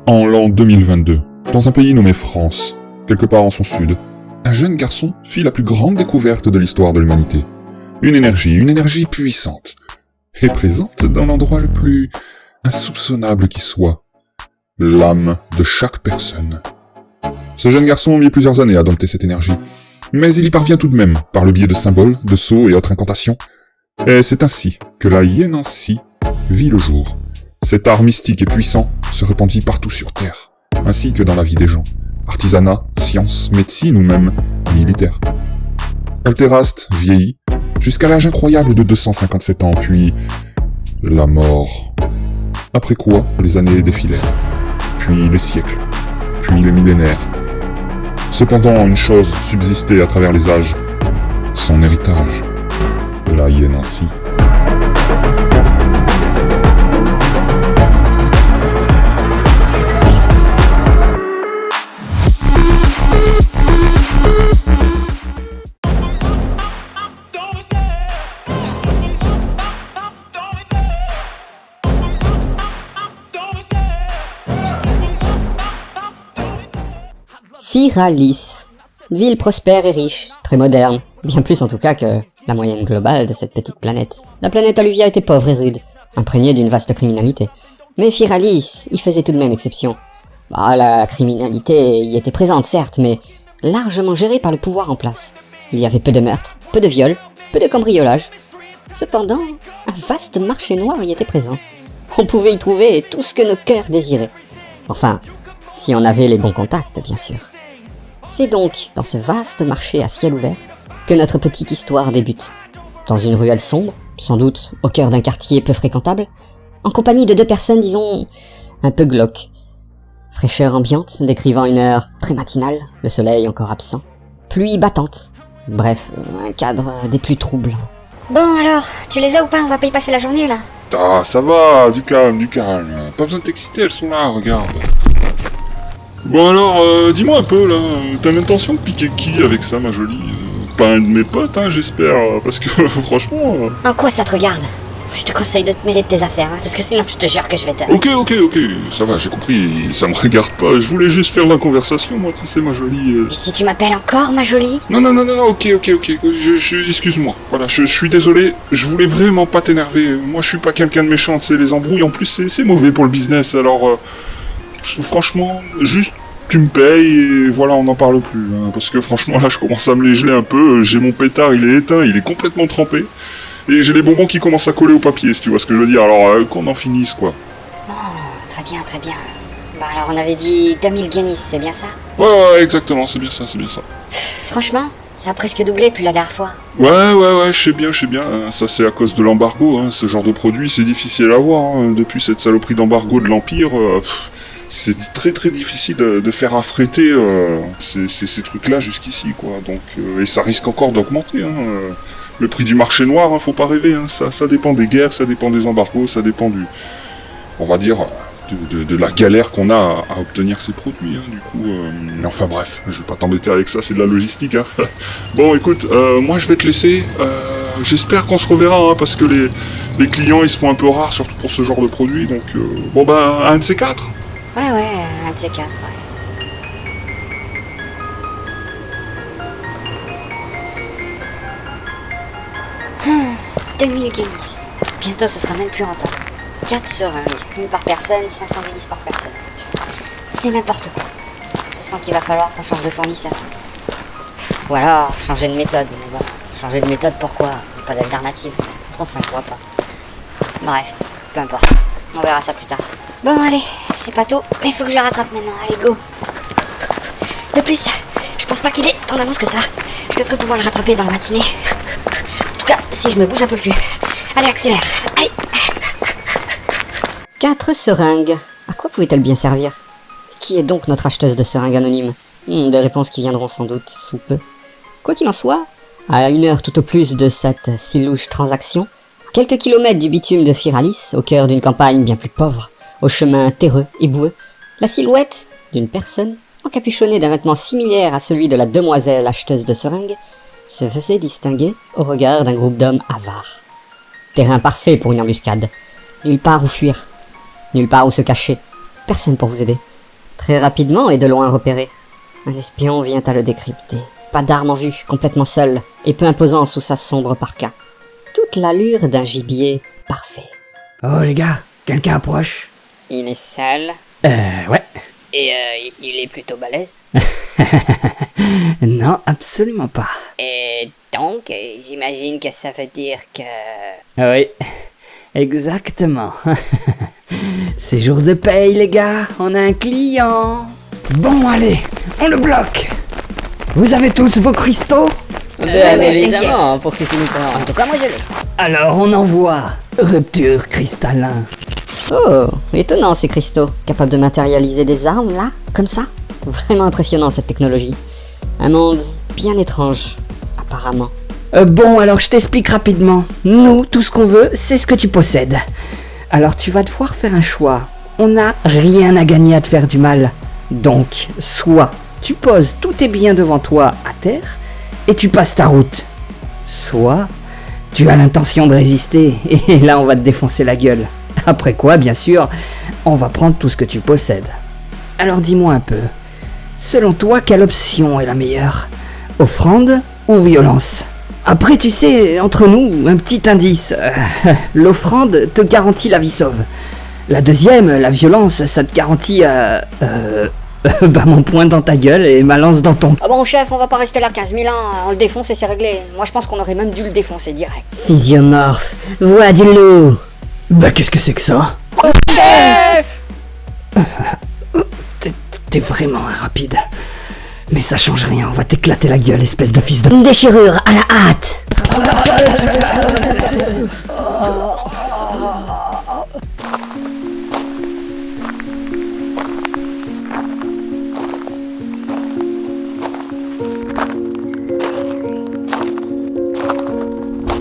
En l'an 2022, dans un pays nommé France, quelque part en son sud, un jeune garçon fit la plus grande découverte de l'histoire de l'humanité. Une énergie puissante, et présente dans l'endroit le plus insoupçonnable qui soit, l'âme de chaque personne. Ce jeune garçon mit plusieurs années à dompter cette énergie, mais il y parvient tout de même, par le biais de symboles, de sceaux et autres incantations. Et c'est ainsi que la Yenansi vit le jour. Cet art mystique et puissant se répandit partout sur Terre, ainsi que dans la vie des gens. Artisanat, science, médecine ou même militaire. Alterast vieillit, jusqu'à l'âge incroyable de 257 ans, puis la mort. Après quoi, les années défilèrent, puis les siècles, puis les millénaires. Cependant, une chose subsistait à travers les âges, son héritage, la Yenansi. Firalis, ville prospère et riche, très moderne, bien plus en tout cas que la moyenne globale de cette petite planète. La planète Alluvia était pauvre et rude, imprégnée d'une vaste criminalité. Mais Firalis y faisait tout de même exception. La criminalité y était présente certes, mais largement gérée par le pouvoir en place. Il y avait peu de meurtres, peu de viols, peu de cambriolages. Cependant, un vaste marché noir y était présent. On pouvait y trouver tout ce que nos cœurs désiraient. Enfin, si on avait les bons contacts, bien sûr. C'est donc dans ce vaste marché à ciel ouvert que notre petite histoire débute. Dans une ruelle sombre, sans doute au cœur d'un quartier peu fréquentable, en compagnie de deux personnes, disons, un peu glauques. Fraîcheur ambiante, décrivant une heure très matinale, le soleil encore absent. Pluie battante. Bref, un cadre des plus troublants. Bon alors, tu les as ou pas? On va pas y passer la journée là. Ah, ça va, du calme. Pas besoin de t'exciter, elles sont là, regarde. Bon alors, dis-moi un peu là, t'as l'intention de piquer qui avec ça, ma jolie? Pas un de mes potes, hein, j'espère, parce que franchement... En quoi ça te regarde? Je te conseille de te mêler de tes affaires, hein, parce que sinon je te jure que je vais te... Ok, ça va, j'ai compris, ça me regarde pas, je voulais juste faire la conversation, moi, tu sais, ma jolie... Et si tu m'appelles encore, ma jolie? Non, ok, excuse-moi, voilà, je suis désolé, je voulais vraiment pas t'énerver, moi je suis pas quelqu'un de méchant, tu sais, les embrouilles, en plus c'est mauvais pour le business, alors... franchement, juste tu me payes et voilà, on n'en parle plus. Hein, parce que franchement, là, je commence à me les geler un peu. J'ai mon pétard, il est éteint, il est complètement trempé. Et j'ai les bonbons qui commencent à coller au papier, si tu vois ce que je veux dire. Alors, qu'on en finisse, quoi. Oh, très bien. Alors, on avait dit 2000 guinées, c'est bien ça? Ouais, exactement, c'est bien ça. Franchement, ça a presque doublé depuis la dernière fois. Ouais, je sais bien. Ça, c'est à cause de l'embargo. Hein. Ce genre de produit, c'est difficile à avoir. Hein. Depuis cette saloperie d'embargo de l'Empire... c'est très difficile de faire affréter ces trucs-là jusqu'ici, quoi. Donc, et ça risque encore d'augmenter. Hein. Le prix du marché noir, hein, faut pas rêver. Hein. Ça dépend des guerres, ça dépend des embargos, ça dépend on va dire, de la galère qu'on a à obtenir ces produits. Hein, du coup, enfin bref, je vais pas t'embêter avec ça, c'est de la logistique. Hein. Bon, écoute, moi je vais te laisser. J'espère qu'on se reverra, hein, parce que les clients ils se font un peu rares, surtout pour ce genre de produit. Donc, un de ces quatre. Ouais, un de ces quatre, ouais. 2000 guinées. Bientôt, ce sera même plus rentable. 4 seringues, une par personne, 500 guinées par personne. C'est n'importe quoi. Je sens qu'il va falloir qu'on change de fournisseur. Ou alors, changer de méthode. Mais bon, changer de méthode, pourquoi? Il n'y a pas d'alternative. Enfin, je vois pas. Bref, peu importe. On verra ça plus tard. Bon, allez, c'est pas tôt, mais il faut que je le rattrape maintenant. Allez, go. De plus, je pense pas qu'il est en avance que ça. Je devrais pouvoir le rattraper dans la matinée. En tout cas, si je me bouge un peu le cul. Allez, accélère. Allez. 4 seringues. À quoi pouvait-elle bien servir? Qui est donc notre acheteuse de seringues anonyme? Des réponses qui viendront sans doute sous peu. Quoi qu'il en soit, à 1 heure tout au plus de cette si louche transaction, à quelques kilomètres du bitume de Firalis, au cœur d'une campagne bien plus pauvre, au chemin terreux et boueux, la silhouette d'une personne, encapuchonnée d'un vêtement similaire à celui de la demoiselle acheteuse de seringues, se faisait distinguer au regard d'un groupe d'hommes avares. Terrain parfait pour une embuscade. Nulle part où fuir, nulle part où se cacher, personne pour vous aider. Très rapidement et de loin repéré. Un espion vient à le décrypter. Pas d'arme en vue, complètement seul, et peu imposant sous sa sombre parka. Toute l'allure d'un gibier parfait. Oh les gars, quelqu'un approche. Il est seul. Ouais. Et il est plutôt balèze. Non, absolument pas. Et donc, j'imagine que ça veut dire que... Oui, exactement. C'est jour de paye les gars, on a un client. Bon allez, on le bloque. Vous avez tous vos cristaux? évidemment, pour que c'est fini. En tout cas, moi je l'ai. Alors on envoie. Rupture cristallin. Oh, étonnant ces cristaux, capables de matérialiser des armes là, comme ça. Vraiment impressionnant cette technologie. Un monde bien étrange, apparemment. Bon, alors je t'explique rapidement. Nous, tout ce qu'on veut, c'est ce que tu possèdes. Alors tu vas devoir faire un choix. On n'a rien à gagner à te faire du mal. Donc, soit tu poses tous tes biens devant toi à terre et tu passes ta route. Soit tu as l'intention de résister et là on va te défoncer la gueule. Après quoi, bien sûr, on va prendre tout ce que tu possèdes. Alors dis-moi un peu, selon toi, quelle option est la meilleure? Offrande ou violence? Après, tu sais, entre nous, un petit indice. L'offrande te garantit la vie sauve. La deuxième, la violence, ça te garantit... mon poing dans ta gueule et ma lance dans ton... Ah bon, chef, on va pas rester là 15 000 ans, on le défonce et c'est réglé. Moi je pense qu'on aurait même dû le défoncer direct. Physiomorphe, voix du loup. Bah qu'est-ce que c'est que ça? T'es vraiment un rapide. Mais ça change rien, on va t'éclater la gueule, espèce de fils de... Une déchirure à la hâte.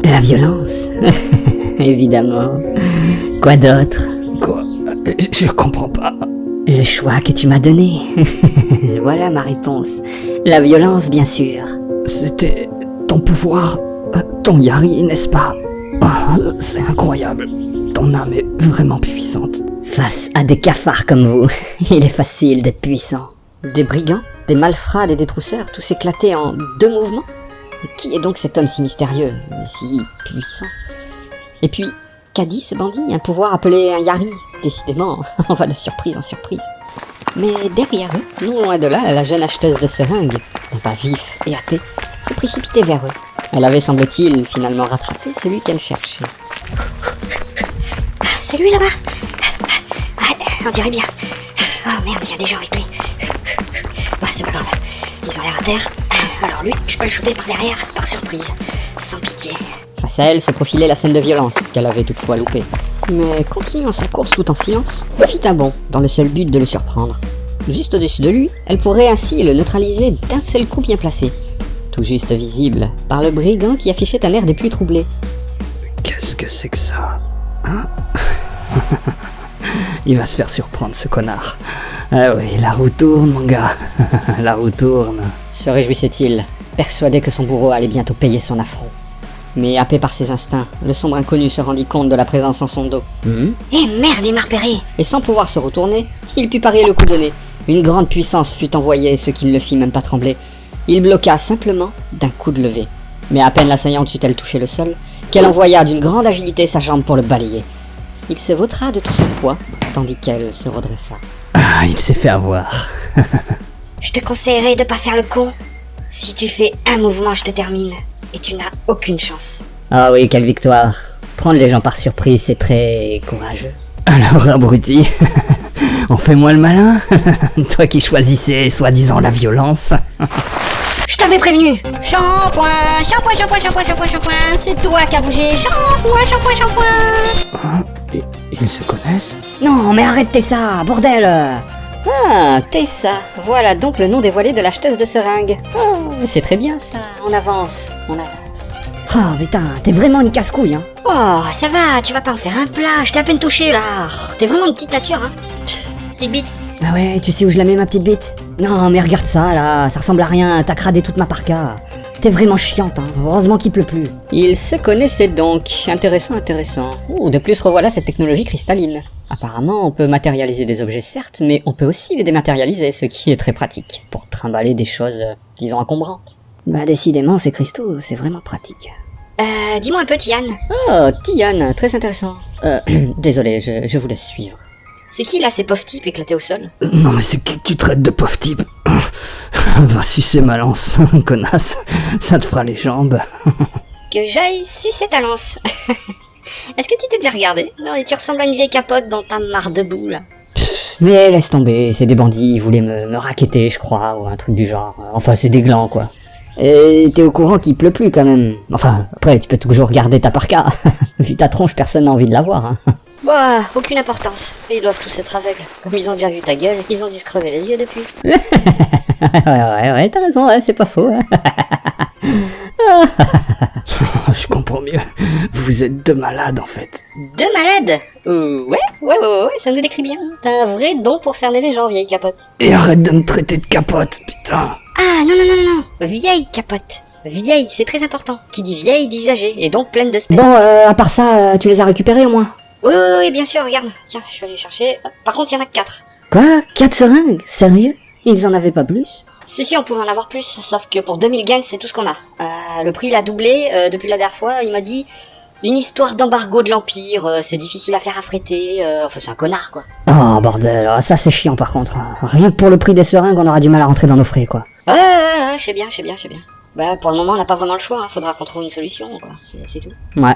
La violence. Évidemment. Quoi d'autre? Quoi? Je comprends pas. Le choix que tu m'as donné. Voilà ma réponse. La violence, bien sûr. C'était ton pouvoir, ton Yari, n'est-ce pas? Oh, c'est incroyable. Ton âme est vraiment puissante. Face à des cafards comme vous, il est facile d'être puissant. Des brigands, des malfrats et des trousseurs, tous éclatés en 2 mouvements? Qui est donc cet homme si mystérieux, si puissant? Et puis, qu'a dit ce bandit? Un pouvoir appelé un Yari? Décidément, on va de surprise en surprise. Mais derrière eux, non loin de là, la jeune acheteuse de seringues, d'un pas vif et hâté, se précipitait vers eux. Elle avait, semble-t-il, finalement rattrapé celui qu'elle cherchait. C'est lui là-bas. Ouais, on dirait bien. Oh merde, il y a des gens avec lui. Bah, c'est pas grave. Ils ont l'air à terre. Alors lui, je peux le choper par derrière, par surprise. Sans pitié. Face à elle se profilait la scène de violence, qu'elle avait toutefois loupée. Mais continuant sa course tout en silence, elle fit un bond, dans le seul but de le surprendre. Juste au-dessus de lui, elle pourrait ainsi le neutraliser d'un seul coup bien placé. Tout juste visible, par le brigand qui affichait un air des plus troublés. Qu'est-ce que c'est que ça? Hein? Il va se faire surprendre, ce connard. Ah oui, la roue tourne, mon gars. La roue tourne. Se réjouissait-il, persuadé que son bourreau allait bientôt payer son affront. Mais happé par ses instincts, le sombre inconnu se rendit compte de la présence en son dos. Eh merde, il m'a repéré. Et sans pouvoir se retourner, il put parier le coup donné. Une grande puissance fut envoyée, ce qui ne le fit même pas trembler. Il bloqua simplement d'un coup de levée. Mais à peine l'assaillante eut-elle touché le sol, qu'elle envoya d'une grande agilité sa jambe pour le balayer. Il se vautra de tout son poids, tandis qu'elle se redressa. Ah, il s'est fait avoir. Je te conseillerais de pas faire le con. Si tu fais un mouvement, je te termine. Et tu n'as aucune chance. Ah oui, quelle victoire. Prendre les gens par surprise, c'est très courageux. Alors, abruti, on fait moi le malin? Toi qui choisissais soi-disant la violence. Je t'avais prévenu. Shampoing, shampoing, shampoing, shampoing, shampoing, shampoing. C'est toi qui as bougé. Shampoing, shampoing, shampoing. Ils se connaissent? Non, mais arrête Tessa, bordel. Ah, Tessa, voilà donc le nom dévoilé de l'acheteuse de seringues. Oh, c'est très bien ça, on avance, on avance. Oh putain, t'es vraiment une casse-couille, hein. Oh, ça va, tu vas pas en faire un plat, je t'ai à peine touché là. T'es vraiment une petite nature, hein. Petite bite. Ah ouais, tu sais où je la mets ma petite bite? Non mais regarde ça là, ça ressemble à rien, t'as cradé toute ma parka. T'es vraiment chiante, hein. Heureusement qu'il pleut plus. Ils se connaissaient donc. Intéressant, intéressant. Oh, de plus, revoilà cette technologie cristalline. Apparemment, on peut matérialiser des objets, certes, mais on peut aussi les dématérialiser, ce qui est très pratique, pour trimballer des choses, disons, encombrantes. Bah, décidément, ces cristaux, c'est vraiment pratique. Dis-moi un peu, Tian. Oh, Tian, très intéressant. Désolé, je vous laisse suivre. C'est qui là ces pauvres types éclatés au sol? Non mais c'est qui que tu traites de pauvre type? Va sucer ma lance, connasse. Ça te fera les jambes. Que j'aille sucer ta lance. Est-ce que tu t'es déjà regardé? Non, et tu ressembles à une vieille capote dans ta mare de boue là. Mais laisse tomber, c'est des bandits, ils voulaient me racketter, je crois, ou un truc du genre. Enfin, c'est des glands, quoi. Et t'es au courant qu'il pleut plus, quand même. Enfin, après, tu peux toujours regarder ta parka. Vu ta tronche, personne n'a envie de la voir, hein. Bah, aucune importance. Ils doivent tous être aveugles. Comme ils ont déjà vu ta gueule, ils ont dû se crever les yeux depuis. ouais, t'as raison, ouais, c'est pas faux. Hein. Je comprends mieux. Vous êtes deux malades, en fait. Deux malades? Ouais, ça nous décrit bien. T'as un vrai don pour cerner les gens, vieille capote. Et arrête de me traiter de capote, putain. Ah, non. Vieille capote. Vieille, c'est très important. Qui dit vieille dit usagée, et donc pleine de sperme. Bon, à part ça, tu les as récupérés au moins? Oui, bien sûr, regarde. Tiens, je vais aller chercher. Par contre, il y en a que 4. Quoi? 4 seringues? Sérieux? Ils en avaient pas plus? Si, on pouvait en avoir plus, sauf que pour 2000 gains, c'est tout ce qu'on a. Le prix, il a doublé depuis la dernière fois. Il m'a dit, une histoire d'embargo de l'Empire, c'est difficile à faire affréter. Enfin, c'est un connard, quoi. Oh, bordel, ça c'est chiant par contre. Rien que pour le prix des seringues, on aura du mal à rentrer dans nos frais, quoi. Ouais, je sais bien. Bah, pour le moment, on n'a pas vraiment le choix, hein. Faudra qu'on trouve une solution, quoi. C'est tout. Ouais.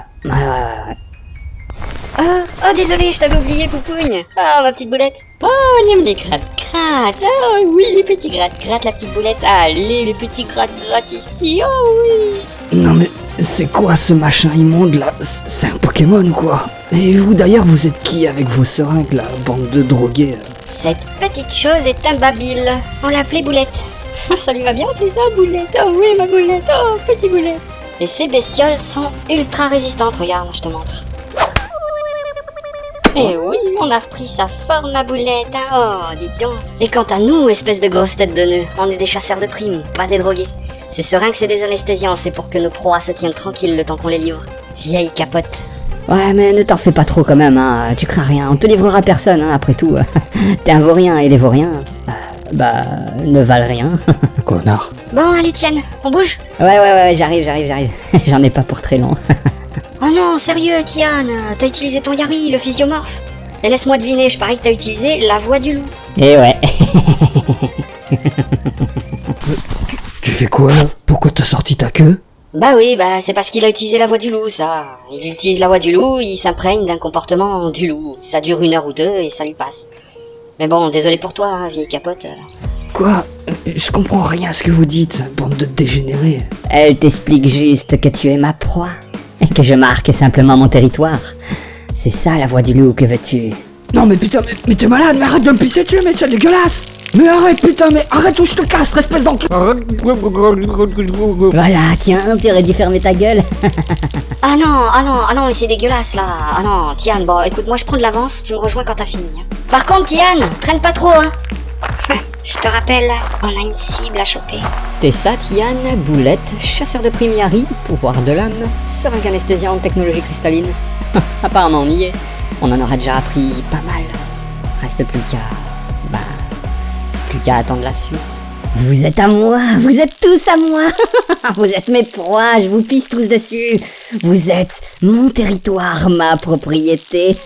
Oh, désolé, je t'avais oublié, Poupougne. Oh, ma petite boulette. Oh, on aime les gratte-gratte. Oh, oui, les petits gratte-gratte, la petite boulette. Allez, les petits gratte-gratte ici. Oh, oui. Non mais, c'est quoi ce machin immonde là? C'est un Pokémon ou quoi? Et vous d'ailleurs, vous êtes qui avec vos seringues là, bande de drogués? Cette petite chose est un babile. On l'appelait Boulette. Ça lui va bien appeler ça, Boulette. Oh oui, ma Boulette. Oh, petite Boulette. Et ces bestioles sont ultra résistantes. Regarde, je te montre. Eh oui, on a repris sa forme à Boulette, hein. Oh, dis donc. Et quant à nous, espèce de grosse tête de nœud, on est des chasseurs de primes, pas des drogués. Ces seringues, c'est des anesthésiants, c'est pour que nos proies se tiennent tranquilles le temps qu'on les livre. Vieille capote. Ouais, mais ne t'en fais pas trop quand même, hein. Tu crains rien, on te livrera personne, hein, après tout. T'es un vaurien, et les vauriens, ne valent rien. Connard. Bon, allez, Tienne, on bouge? Ouais, j'arrive. J'en ai pas pour très long. Oh non, sérieux, Tian, t'as utilisé ton Yari, le physiomorphe. Et laisse-moi deviner, je parie que t'as utilisé la voix du loup. Et ouais. Tu fais quoi là? Pourquoi t'as sorti ta queue? Bah oui, c'est parce qu'il a utilisé la voix du loup, ça. Il utilise la voix du loup, il s'imprègne d'un comportement du loup. Ça dure 1 heure ou 2 et ça lui passe. Mais bon, désolé pour toi, hein, vieille capote. Quoi? Je comprends rien à ce que vous dites, bande de dégénérés. Elle t'explique juste que tu es ma proie. Et que je marque simplement mon territoire. C'est ça la voix du loup, que veux-tu? Non mais putain, mais t'es malade, mais arrête de me pisser dessus, mais c'est dégueulasse! Mais arrête putain, mais arrête ou je te casse, espèce d'encul! Voilà, tiens, tu aurais dû fermer ta gueule. Ah non, mais c'est dégueulasse là. Ah non, Tian, bon écoute, moi je prends de l'avance, tu me rejoins quand t'as fini. Par contre, Tian, traîne pas trop, hein. Je te rappelle, on a une cible à choper. Tessa, Tian, Boulette, chasseur de primes Yari, pouvoir de l'âme, seringue anesthésiante, technologie cristalline. Apparemment on y est. On en aura déjà appris pas mal. Reste plus qu'à attendre la suite. Vous êtes à moi, vous êtes tous à moi. Vous êtes mes proies, je vous pisse tous dessus. Vous êtes mon territoire, ma propriété.